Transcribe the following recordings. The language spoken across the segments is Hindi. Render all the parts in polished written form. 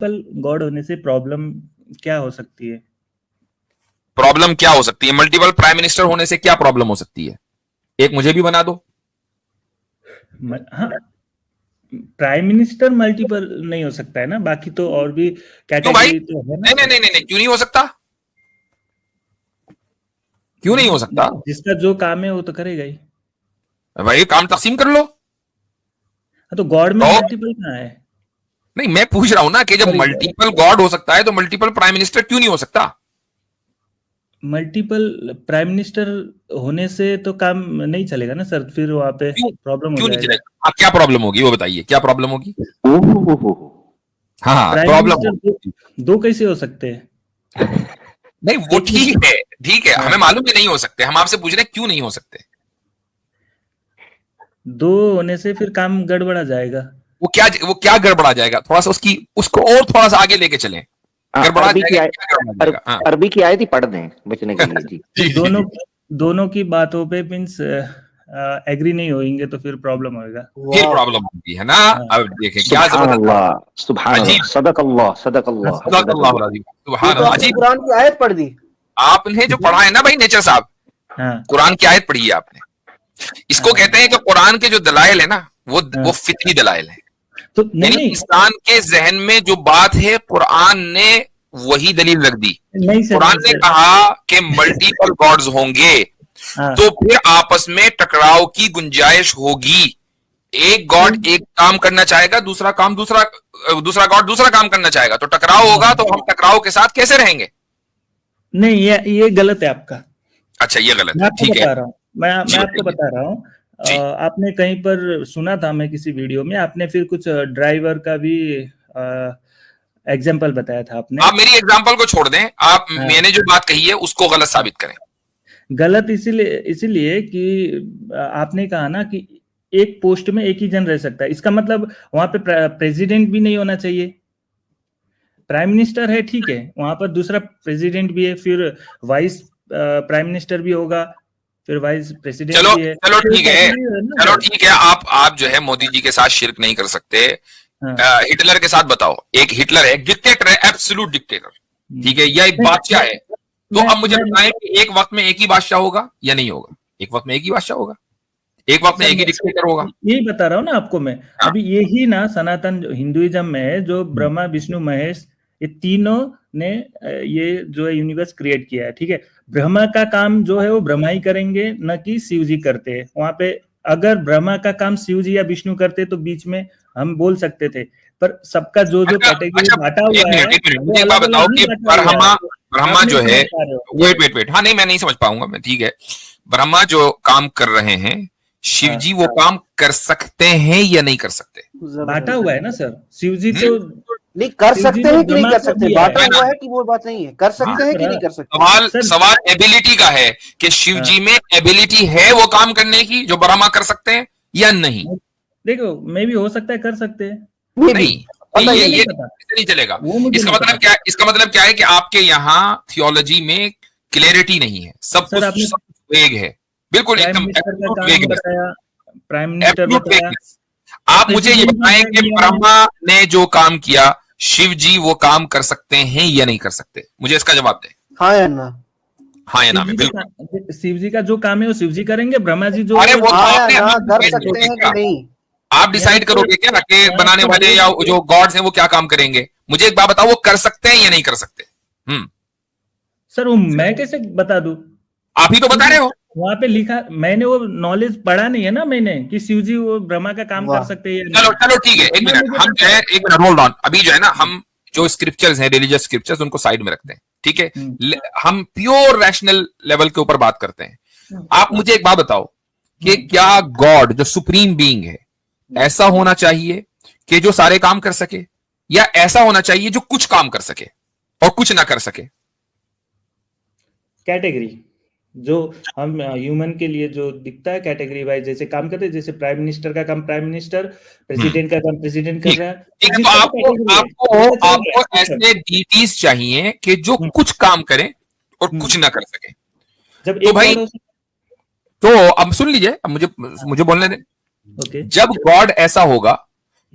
गॉड होने से प्रॉब्लम क्या हो सकती है? प्रॉब्लम क्या हो सकती है? मल्टीपल प्राइम मिनिस्टर होने से क्या प्रॉब्लम हो सकती है? एक मुझे भी बना दो। हाँ, प्राइम मिनिस्टर मल्टीपल नहीं हो सकता है ना, बाकी तो और भी क्यों भाई? कैटेगरी तो है ना नहीं नहीं सर। नहीं नहीं, क्यों नहीं हो सकता? क्यों नहीं हो सकता? जिसका जो काम है वो तो करेगा ही। भाई काम तकसीम कर लो। हाँ, तो गॉड में तो मल्टीपल कहाँ है? नहीं, मैं पूछ रहा हूं ना कि जब सॉरी, मल्टीपल गॉड हो सकता है तो मल्टीपल प्राइम मिनिस्टर क्यों नहीं हो सकता? मल्टीपल प्राइम मिनिस्टर होने से तो काम नहीं चलेगा ना सर, फिर वहाँ पे क्यों? प्रॉब्लम हो क्यों नहीं जाएगा। चलेगा? आप क्या प्रॉब्लम होगी वो बताइए, क्या प्रॉब्लम होगी? ओहो, हाँ हाँ, प्राइम प्रॉब्लम मिनिस्टर होगी। दो कैसे हो सकते हैं? नहीं वो एक ठीक है, ठीक है, हाँ, हमें मालूम है नहीं हो सकते, हम आपसे पूछ रहे हैं क्यों नहीं हो सकते। दो होने से फिर काम गड़बड़ा जाएगा। वो क्या गड़बड़ा जाएगा? थोड़ा सा उसको और थोड़ा सा आगे लेके चलें। गड़बड़ा अरबी की जाएगा, आयत, क्या गड़बड़ा जाएगा? हाँ अरबी की आयत ही पढ़ दें बचने के लिए जी। जी जी दोनों जी। दोनों की बातों पे मीन्स एग्री नहीं होंगे तो फिर प्रॉब्लम होएगा। फिर प्रॉब्लम होगी है ना। हाँ, अब देखें क्या सुभान जबरदस्त, अल्लाह, सुभान अल्लाह, अजीब, सदक अल्लाह, सदक अल्लाह, सदक सदकल्लाहु अल्लाह। अज़ीम, ये सुभान तो अल्लाह। आपने अजीब, कुरान की आयत पढ़ दी। आपने जो पढ़ा है ना भाई नेचर साहब, हाँ, कुरान की आयत पढ़ी है आपने। इसको कहते हैं कि कुरान के जो दलाइल है ना वो फितरी दलाइल है। तो नहीं यानी नहीं इंसान के जहन में जो बात है कुरान ने वही दलील रख दी। नहीं सर, कुरान नहीं ने सर। कहा कि मल्टीपल गॉड्स होंगे हाँ, तो फिर आपस में टकराव की गुंजाइश होगी। एक गॉड एक काम करना चाहेगा, दूसरा गॉड दूसरा काम करना चाहेगा, तो टकराव होगा। तो हम टकराव के साथ कैसे रहेंगे? नहीं, ये गलत है आपका। अच्छा ये गलत मैं है, आपको ठीक है बता रहा हूँ, मैं जी, मैं आपको बताइए बता रहा हूँ। जी। आपने कहीं पर सुना था, मैं किसी वीडियो में आपने फिर कुछ ड्राइवर का भी एग्जाम्पल बताया था आपने। आप मेरी एग्जाम्पल को छोड़ दें, आप हाँ, मैंने जो बात कही है उसको गलत साबित करें। गलत इसीलिए कि आपने कहा ना कि एक पोस्ट में एक ही जन रह सकता है, इसका मतलब वहां पे प्रेसिडेंट भी नहीं होना चाहिए। प्राइम मिनिस्टर है, ठीक है, वहां पर दूसरा प्रेसिडेंट भी है, फिर वाइस प्राइम मिनिस्टर भी होगा, फिर वाइस प्रेसिडेंट चलो भी है, चलो तो ठीक है, कैटेगरी है ना चलो सर। ठीक है, आप जो है मोदी जी के साथ शिरक नहीं कर सकते। हाँ, हिटलर के साथ बताओ, एक हिटलर है, डिक्टेटर है, एब्सोल्यूट डिक्टेटर, ठीक है, या एक नहीं, बादशाह है। तो मैं अब मुझे मैं बताएं कि एक वक्त में एक ही बादशाह होगा या नहीं होगा? एक वक्त में एक ही बादशाह होगा, एक वक्त में सर एक ही डिक्टेटर होगा। यही बता रहा हूँ ना आपको मैं। हाँ, अभी यही ना सनातन हिंदुइज्म में है, जो ब्रह्मा विष्णु महेश, ये तीनों ने ये जो है यूनिवर्स क्रिएट किया है, ठीक है। ब्रह्मा का काम जो है वो ब्रह्मा ही करेंगे, न कि शिव जी करते हैं वहां पे। अगर ब्रह्मा का काम शिव जी या विष्णु करते तो बीच में हम बोल सकते थे, पर सबका जो जो अच्छा कैटेगरी अच्छा, बांटा एक हुआ है मिनट एक मिनट, वो मुझे एक बात अलग बताओ अलग ही कि बांटा हुआ ब्रह्मा, है। ब्रह्मा आप नहीं जो है, समझ पा रहे हो। वेट, हाँ नहीं मैं नहीं समझ पाऊंगा मैं, ठीक है। ब्रह्मा जो काम कर रहे हैं, शिव हाँ, जी वो काम कर सकते हैं या नहीं कर सकते? बांटा हुआ है ना सर, शिव जी तो नहीं कर शिव जी सकते ने हैं कि नहीं ब्रह्मा कर को सकते, दिया बांटा है। हुआ है कि वो बात नहीं है, कर सकते हैं कि नहीं कर सकते। सवाल सर सवाल एबिलिटी का है कि शिव हाँ, जी में एबिलिटी है वो काम करने की जो ब्रह्मा कर सकते हैं या नहीं? देखो मे भी हो सकता है कर सकते हैं, नहीं भी नहीं, पता ये ही नहीं ये पता, इससे नहीं चलेगा। वो मुझे इसका नहीं मतलब पता। क्या, इसका मतलब क्या है कि आपके यहाँ थियोलॉजी में क्लियरिटी नहीं है, सर आपने सब कुछ वेग है, बिल्कुल प्राइम एकदम मिनिस्टर का एब्सोल्यूट काम वेगनेस, बताया, प्राइम मिनिस्टर एब्सोल्यूट बताया, वेगनेस। आप मुझे ये प्रेसिडेंट भी बताएं बता कि दिया है। ब्रह्मा ने जो काम किया, शिव जी वो काम कर सकते हैं या नहीं कर सकते? मुझे इसका जवाब दें, हाँ या ना। हाँ या ना शिव में, जी बिल्कुल। का शिव जी का जो काम है वो शिव जी करेंगे, ब्रह्मा जी जो अरे वो तो हाँ या आपने ना, आप कर डिसाइड सकते करोगे हैं क्या? कि नहीं। आप यहाँ डिसाइड पे करोगे क्या कि यहाँ बनाने पे वाले या जो गॉड्स हैं वो क्या काम करेंगे? मुझे एक बात बताओ, वो कर सकते हैं या नहीं कर सकते? सर वो मैं कैसे बता दूं, आप ही तो बता क्योंकि रहे हो। वहां पे लिखा, मैंने वो नॉलेज पढ़ा नहीं है ना मैंने, कि शिव जी वो ब्रह्मा का काम कर वाह, सकते हैं या चलो नहीं। चलो ठीक है, एक ना मिनट, मुझे हम जो पता है है। एक मिनट होल्ड ऑन, अभी जो है ना हम जो स्क्रिप्चर्स हैं, रिलीजियस स्क्रिप्चर्स, उनको साइड में रखते हैं, ठीक है। हम प्योर रैशनल लेवल के ऊपर बात करते हैं। आप मुझे एक बात बताओ कि क्या गॉड जो सुप्रीम बीइंग है ऐसा होना चाहिए कि जो सारे काम कर सके, या ऐसा होना चाहिए जो कुछ काम कर सके और कुछ ना कर सके? कैटेगरी जो हम ह्यूमन के लिए जो दिखता है कैटेगरी वाइज, जैसे काम करते हैं, जैसे प्राइम मिनिस्टर का काम प्राइम मिनिस्टर, प्रेसिडेंट का काम प्रेसिडेंट कर ठीक रहा है, ठीक है, तो जिसका भी आपको कैटेगरी है आपको वैसा चल रहा आपको है सिस्टम। ऐसे डीटीज चाहिए कि जो कुछ काम करें और कुछ ना कर सके। जब तो एक भाई, गॉड हो तो अब सुन लीजिए, अब मुझे बोलने दें। ओके, जब गॉड ऐसा होगा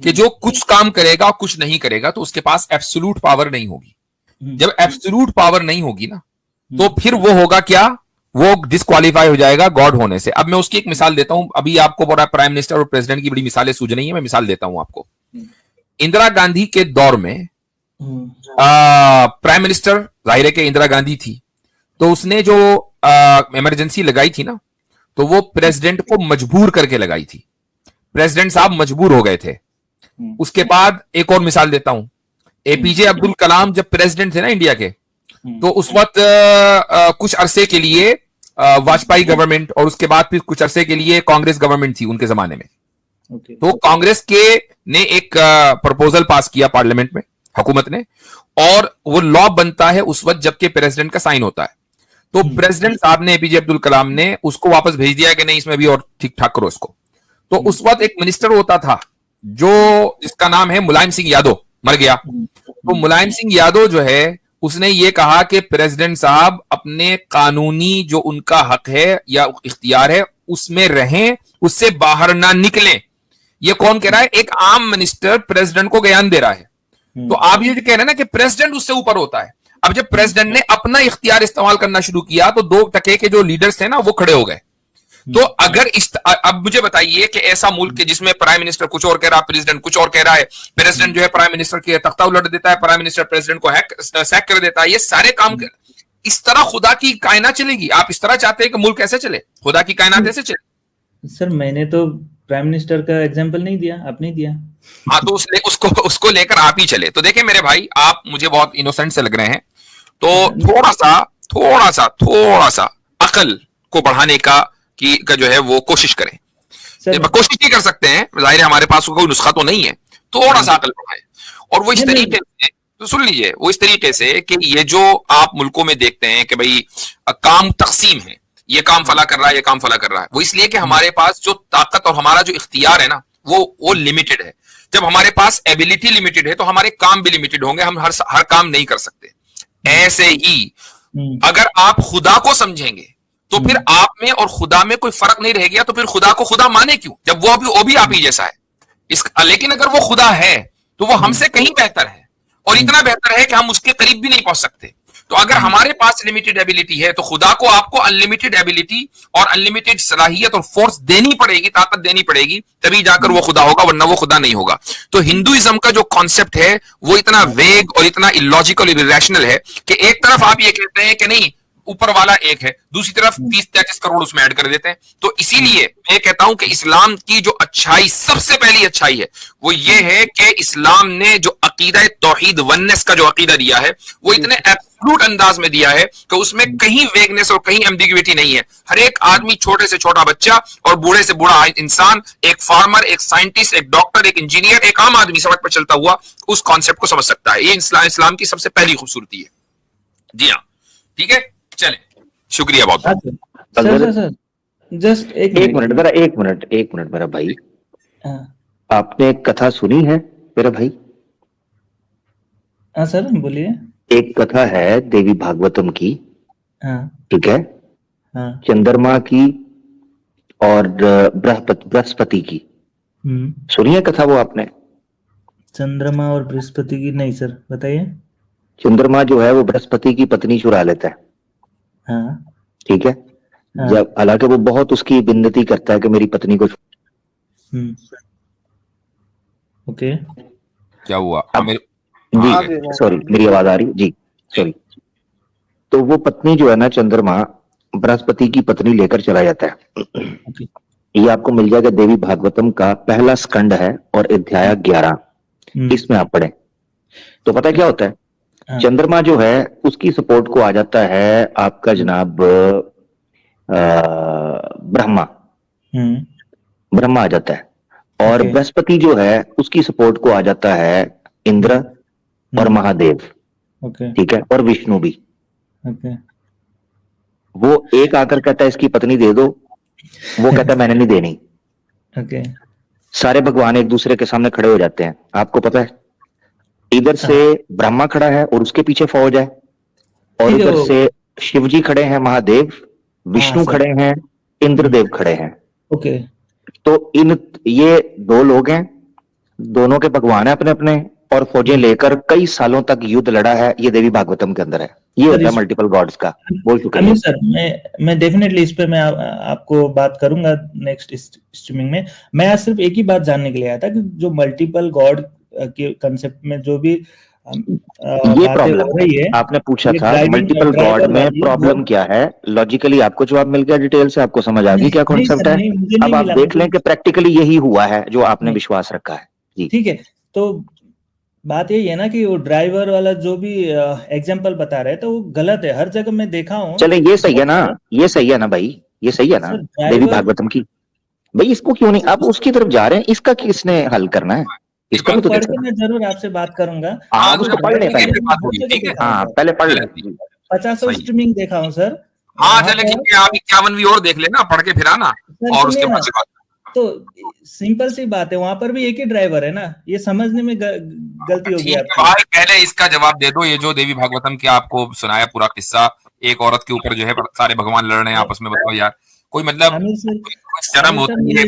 कि जो कुछ काम करेगा और कुछ नहीं करेगा तो उसके पास एब्सोल्यूट पावर नहीं होगी। जब एब्सोल्यूट पावर नहीं होगी ना, तो फिर वो होगा क्या, वो डिस्क्वालीफाई हो जाएगा गॉड होने से। अब मैं उसकी एक मिसाल देता हूं। अभी आपको बड़ा प्राइम मिनिस्टर और प्रेसिडेंट की बड़ी मिसालें सूझ रही हैं, मैं मिसाल देता हूं आपको। इंदिरा गांधी के दौर में प्राइम मिनिस्टर जाहिर है कि इंदिरा गांधी थी, तो उसने जो इमरजेंसी लगाई थी ना, तो वो प्रेसिडेंट को मजबूर करके लगाई थी। प्रेसिडेंट साहब मजबूर हो गए थे। उसके बाद एक और मिसाल देता हूं, एपीजे अब्दुल कलाम जब प्रेसिडेंट थे ना इंडिया के, तो उस वक्त कुछ अरसे के लिए वाजपेयी गवर्नमेंट और उसके बाद फिर कुछ अरसे के लिए कांग्रेस गवर्नमेंट थी उनके जमाने में। तो कांग्रेस के ने एक प्रपोजल पास किया पार्लियामेंट में, हुकूमत ने, और वो लॉ बनता है उस वक्त जबकि प्रेसिडेंट का साइन होता है। तो प्रेसिडेंट साहब ने, एपीजे अब्दुल कलाम ने उसको वापस भेज दिया कि नहीं, इसमें भी और ठीक ठाक करो इसको। तो उस वक्त एक मिनिस्टर होता था जो, जिसका नाम है मुलायम सिंह यादव, मर गया। तो मुलायम सिंह यादव जो है, उसने ये कहा कि प्रेसिडेंट साहब अपने कानूनी जो उनका हक है या इख्तियार है उसमें रहें, उससे बाहर ना निकलें। ये कौन कह रहा है? एक आम मिनिस्टर प्रेसिडेंट को बयान दे रहा है। तो आप ये कह रहे हैं ना कि प्रेसिडेंट उससे ऊपर होता है। अब जब प्रेसिडेंट ने अपना इख्तियार इस्तेमाल करना शुरू किया तो 2 टके के जो लीडर्स थे ना, वो खड़े हो गए। तो अगर अब मुझे बताइए कि ऐसा मुल्क है जिसमें प्राइम मिनिस्टर कुछ और कह रहा है, प्रेसिडेंट कुछ और कह रहा है, प्रेसिडेंट जो है प्राइम मिनिस्टर के तख्ता उलट देता है, प्राइम मिनिस्टर प्रेसिडेंट को सैक कर देता है, ये सारे काम इस तरह खुदा की कायनात चलेगी? आप इस तरह चाहते हैं कि मुल्क ऐसे चले, खुदा की कायनात ऐसे चले? सर मैंने तो प्राइम मिनिस्टर का एग्जांपल नहीं दिया, आपने दिया। हाँ, तो उसको लेकर आप ही चले। तो देखिए मेरे भाई, आप मुझे बहुत इनोसेंट से लग रहे हैं, तो थोड़ा सा अकल को बढ़ाने का जो है वो कोशिश करें। कोशिश नहीं कर सकते हैं, जाहिर है हमारे पास कोई नुस्खा तो नहीं है, थोड़ा सा अकल बढ़ाएं। और वो इस तरीके से, तो सुन लीजिए, वो इस तरीके से कि ये जो आप मुल्कों में देखते हैं कि भाई काम तकसीम है, ये काम फला कर रहा है, ये काम फला कर रहा है, वो इसलिए कि हमारे पास जो ताकत और हमारा जो इख्तियार है ना, वो लिमिटेड है। जब हमारे पास एबिलिटी लिमिटेड है तो हमारे काम भी लिमिटेड होंगे, हम हर काम नहीं कर सकते। ऐसे ही अगर आप खुदा को समझेंगे तो फिर आप में और खुदा में कोई फर्क नहीं रह गया, तो फिर खुदा को खुदा माने क्यों, जब वो भी आप ही जैसा है। लेकिन अगर वो खुदा है तो वो हमसे कहीं बेहतर है, और इतना बेहतर है कि हम उसके करीब भी नहीं पहुंच सकते। तो अगर हमारे पास लिमिटेड एबिलिटी है तो खुदा को आपको अनलिमिटेड एबिलिटी और अनलिमिटेड सलाहियत और फोर्स देनी पड़ेगी, ताकत देनी पड़ेगी, तभी जाकर वो खुदा होगा, वरना वो खुदा नहीं होगा। तो हिंदुइज्म का जो कॉन्सेप्ट है वो इतना वेग और इतना इलॉजिकल और इरेशनल है कि एक तरफ आप ये कहते हैं कि नहीं ऊपर वाला एक है, दूसरी तरफ 30-33 करोड़ उसमें ऐड कर देते हैं। तो इसीलिए मैं कहता हूं कि इस्लाम की जो अच्छाई, सबसे पहली अच्छाई है, वो ये है कि इस्लाम ने जो अकीदा तौहीद वननेस का जो अकीदा दिया है, वो इतने एब्सोल्यूट अंदाज में दिया है कि उसमें कहीं वेगनेस और कहीं एम्बिग्युइटी नहीं है। हर एक आदमी, छोटे से छोटा बच्चा और बूढ़े से बूढ़ा इंसान, एक फार्मर, एक साइंटिस्ट, एक डॉक्टर, एक इंजीनियर, एक आम आदमी सड़क पर चलता हुआ उस कॉन्सेप्ट को समझ सकता है। ये इस्लाम की सबसे पहली खूबसूरती है। जी हाँ, ठीक है, चलें, शुक्रिया बहुत। सर जस्ट एक मिनट मेरा भाई, आपने एक कथा सुनी है मेरा भाई? हाँ सर बोलिए। एक कथा है देवी भागवतम की, ठीक है, चंद्रमा की और बृहस्पति की। सुनिए कथा वो आपने? चंद्रमा और बृहस्पति की नहीं सर, बताइए। चंद्रमा जो है वो बृहस्पति की पत्नी चुरा लेता है, ठीक है। जब हालांकि वो बहुत उसकी विनती करता है कि मेरी पत्नी को, ओके, क्या हुआ? जी सॉरी, मेरी आवाज आ रही जी, सॉरी। तो वो पत्नी जो है ना, चंद्रमा बृहस्पति की पत्नी लेकर चला जाता है। ये आपको मिल जाएगा देवी भागवतम का पहला स्कंद है और अध्याय 11, इसमें आप पढ़ें तो पता है क्या होता है। चंद्रमा जो है उसकी सपोर्ट को आ जाता है आपका जनाब ब्रह्मा आ जाता है, और बृहस्पति जो है उसकी सपोर्ट को आ जाता है इंद्र और महादेव, ठीक है, और विष्णु भी। वो एक आकर कहता है इसकी पत्नी दे दो, वो कहता है मैंने नहीं देनी। सारे भगवान एक दूसरे के सामने खड़े हो जाते हैं। आपको पता है इधर से ब्रह्मा खड़ा है और उसके पीछे फौज है, और इधर से शिव जी खड़े हैं, महादेव, विष्णु खड़े हैं, इंद्रदेव खड़े हैं। ओके, तो ये 2 लोग हैं, दोनों के भगवान है अपने अपने, और फौजें लेकर कई सालों तक युद्ध लड़ा है, ये देवी भागवतम के अंदर है। ये होता है मल्टीपल गॉड्स का। बोल चुके अमित सर, मैं डेफिनेटली इस पे मैं आपको बात करूंगा नेक्स्ट स्ट्रीमिंग में। मैं आज सिर्फ एक ही बात जानने के लिए आया था कि जो मल्टीपल गॉड के कंसेप्ट में जो भी ये प्रॉब्लम है, आपने पूछा था मल्टीपल गॉड में प्रॉब्लम क्या है, लॉजिकली आपको जवाब मिल गया, डिटेल से आपको समझ आ गई क्या कॉन्सेप्ट है। अब आप देख लें कि प्रैक्टिकली यही हुआ है जो आपने विश्वास रखा है। जी ठीक है, तो बात यही है ना कि वो ड्राइवर वाला जो भी एग्जांपल बता रहे थे वो गलत है, हर जगह मैं देखा हूँ। चले ये सही है ना, ये सही है ना भाई, ये सही है ना देवी भागवतम की। भाई इसको क्यों नहीं, आप उसकी तरफ जा रहे हैं, इसका किसने हल करना है, इसका भी तो पढ़ के मैं जरूर आपसे बात करूंगा। आप उसको पढ़ लें पहले। हाँ पहले पढ़ लें। 50 स्ट्रीमिंग देखा हूँ सर। हाँ चले ठीक है, आप 51 भी और देख लेना, पढ़ के फिर आना और उसके बाद बात। तो सिंपल सी बात है, वहां पर भी एक ही ड्राइवर है ना, ये समझने में गलती होगी आपकी। भाई पहले इसका जवाब दे दो, ये जो देवी भागवतम की आपको सुनाया पूरा किस्सा, एक औरत के ऊपर जो है सारे भगवान लड़ रहे हैं आपस में, बताओ यार कोई मतलब शर्म होती है,